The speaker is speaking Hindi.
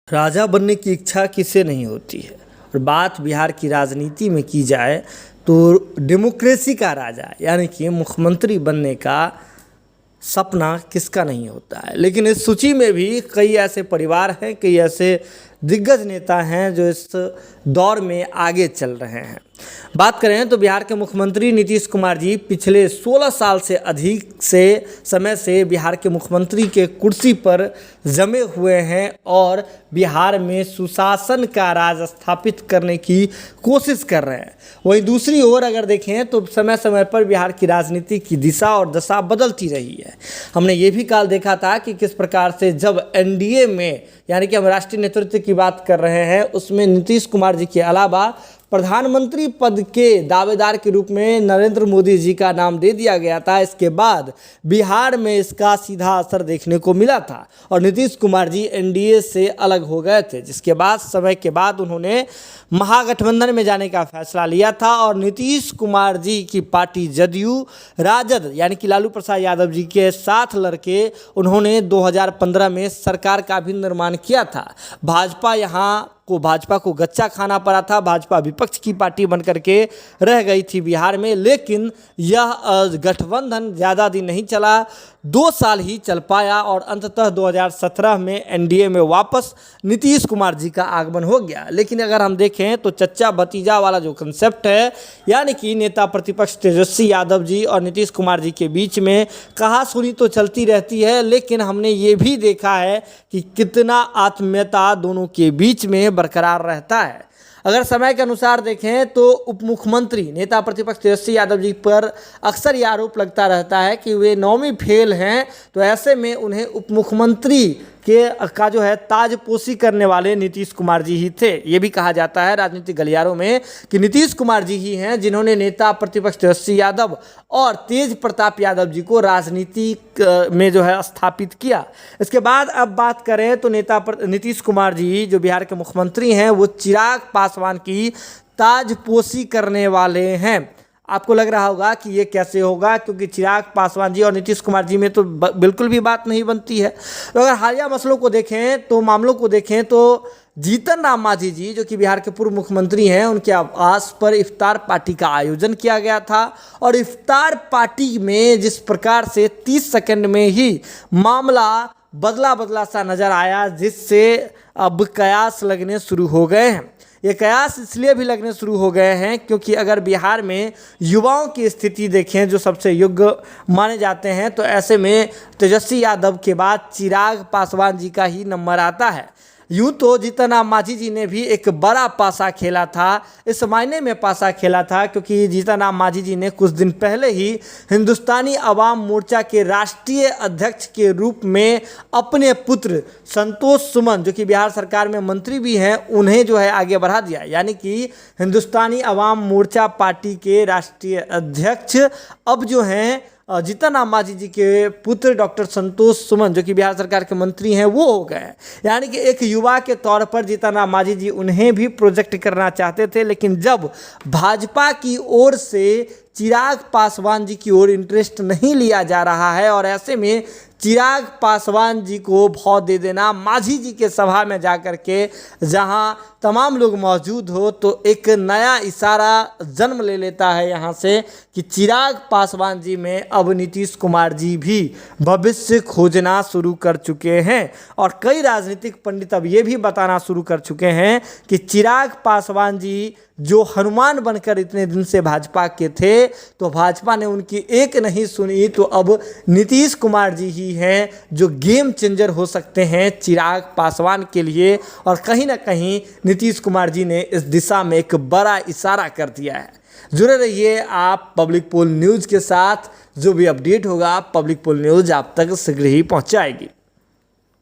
राजा बनने की इच्छा किसे नहीं होती है। और बात बिहार की राजनीति में की जाए तो डेमोक्रेसी का राजा यानी कि मुख्यमंत्री बनने का सपना किसका नहीं होता है। लेकिन इस सूची में भी कई ऐसे परिवार हैं, कई ऐसे दिग्गज नेता हैं जो इस दौर में आगे चल रहे हैं। बात करें तो बिहार के मुख्यमंत्री नीतीश कुमार जी पिछले 16 साल से अधिक से समय से बिहार के मुख्यमंत्री के कुर्सी पर जमे हुए हैं और बिहार में सुशासन का राज स्थापित करने की कोशिश कर रहे हैं। वहीं दूसरी ओर अगर देखें तो समय समय पर बिहार की राजनीति की दिशा और दशा बदलती रही है। हमने ये भी काल देखा था कि किस प्रकार से जब एनडीए में यानी कि हम राष्ट्रीय नेतृत्व की बात कर रहे हैं, उसमें नीतीश कुमार जी के अलावा प्रधानमंत्री पद के दावेदार के रूप में नरेंद्र मोदी जी का नाम दे दिया गया था। इसके बाद बिहार में इसका सीधा असर देखने को मिला था और नीतीश कुमार जी एनडीए से अलग हो गए थे, जिसके बाद समय के बाद उन्होंने महागठबंधन में जाने का फैसला लिया था और नीतीश कुमार जी की पार्टी जदयू राजद यानी कि लालू प्रसाद यादव जी के साथ लड़के उन्होंने 2015 में सरकार का भी निर्माण किया था। भाजपा को गच्चा खाना पड़ा था, भाजपा विपक्ष की पार्टी बनकर के रह गई थी बिहार में। लेकिन यह गठबंधन ज़्यादा दिन नहीं चला, 2 साल ही चल पाया और अंततः 2017 में एनडीए में वापस नीतीश कुमार जी का आगमन हो गया। लेकिन अगर हम देखें तो चच्चा भतीजा वाला जो कंसेप्ट है यानी कि नेता प्रतिपक्ष तेजस्वी यादव जी और नीतीश कुमार जी के बीच में कहासुनी तो चलती रहती है, लेकिन हमने ये भी देखा है कि कितना आत्मीयता दोनों के बीच में बरकरार रहता है। अगर समय के अनुसार देखें तो उप मुख्यमंत्री नेता प्रतिपक्ष तेजस्वी यादव जी पर अक्सर ये आरोप लगता रहता है कि वे नौवीं फेल हैं, तो ऐसे में उन्हें उप मुख्यमंत्री का जो है ताजपोशी करने वाले नीतीश कुमार जी ही थे। ये भी कहा जाता है राजनीतिक गलियारों में कि नीतीश कुमार जी ही हैं जिन्होंने नेता प्रतिपक्ष तेजस्वी यादव और तेज प्रताप यादव जी को राजनीति में जो है स्थापित किया। इसके बाद अब बात करें तो नीतीश कुमार जी जो बिहार के मुख्यमंत्री हैं वो चिराग पासवान की ताजपोशी करने वाले हैं। आपको लग रहा होगा कि ये कैसे होगा, क्योंकि चिराग पासवान जी और नीतीश कुमार जी में तो बिल्कुल भी बात नहीं बनती है। तो अगर हालिया मामलों को देखें तो जीतन राम मांझी जी जो कि बिहार के पूर्व मुख्यमंत्री हैं, उनके आवास पर इफ्तार पार्टी का आयोजन किया गया था और इफ्तार पार्टी में जिस प्रकार से 30 सेकंड में ही मामला बदला सा नज़र आया, जिससे अब कयास लगने शुरू हो गए हैं। ये कयास इसलिए भी लगने शुरू हो गए हैं क्योंकि अगर बिहार में युवाओं की स्थिति देखें जो सबसे योग्य माने जाते हैं, तो ऐसे में तेजस्वी यादव के बाद चिराग पासवान जी का ही नंबर आता है। यूँ तो जीतन राम मांझी जी ने भी एक बड़ा पासा खेला था, इस मायने में पासा खेला था क्योंकि जीतन राम मांझी जी ने कुछ दिन पहले ही हिंदुस्तानी अवाम मोर्चा के राष्ट्रीय अध्यक्ष के रूप में अपने पुत्र संतोष सुमन जो कि बिहार सरकार में मंत्री भी हैं, उन्हें जो है आगे बढ़ा दिया। यानी कि हिंदुस्तानी अवाम मोर्चा पार्टी के राष्ट्रीय अध्यक्ष अब जो हैं जीतन राम मांझी जी के पुत्र डॉक्टर संतोष सुमन जो कि बिहार सरकार के मंत्री हैं वो हो गए हैं। यानी कि एक युवा के तौर पर जीतन राम मांझी जी उन्हें भी प्रोजेक्ट करना चाहते थे, लेकिन जब भाजपा की ओर से चिराग पासवान जी की ओर इंटरेस्ट नहीं लिया जा रहा है और ऐसे में चिराग पासवान जी को भौं दे देना, मांझी जी के सभा में जाकर के जहां तमाम लोग मौजूद हो, तो एक नया इशारा जन्म ले लेता है यहाँ से कि चिराग पासवान जी में अब नीतीश कुमार जी भी भविष्य खोजना शुरू कर चुके हैं। और कई राजनीतिक पंडित अब ये भी बताना शुरू कर चुके हैं कि चिराग पासवान जी जो हनुमान बनकर इतने दिन से भाजपा के थे, तो भाजपा ने उनकी एक नहीं सुनी, तो अब नीतीश कुमार जी ही हैं जो गेम चेंजर हो सकते हैं चिराग पासवान के लिए। और कहीं ना कहीं नीतीश कुमार जी ने इस दिशा में एक बड़ा इशारा कर दिया है। जुड़े रहिए आप पब्लिक पोल न्यूज़ के साथ, जो भी अपडेट होगा पब्लिक पोल न्यूज़ आप तक शीघ्र ही पहुंचाएगी।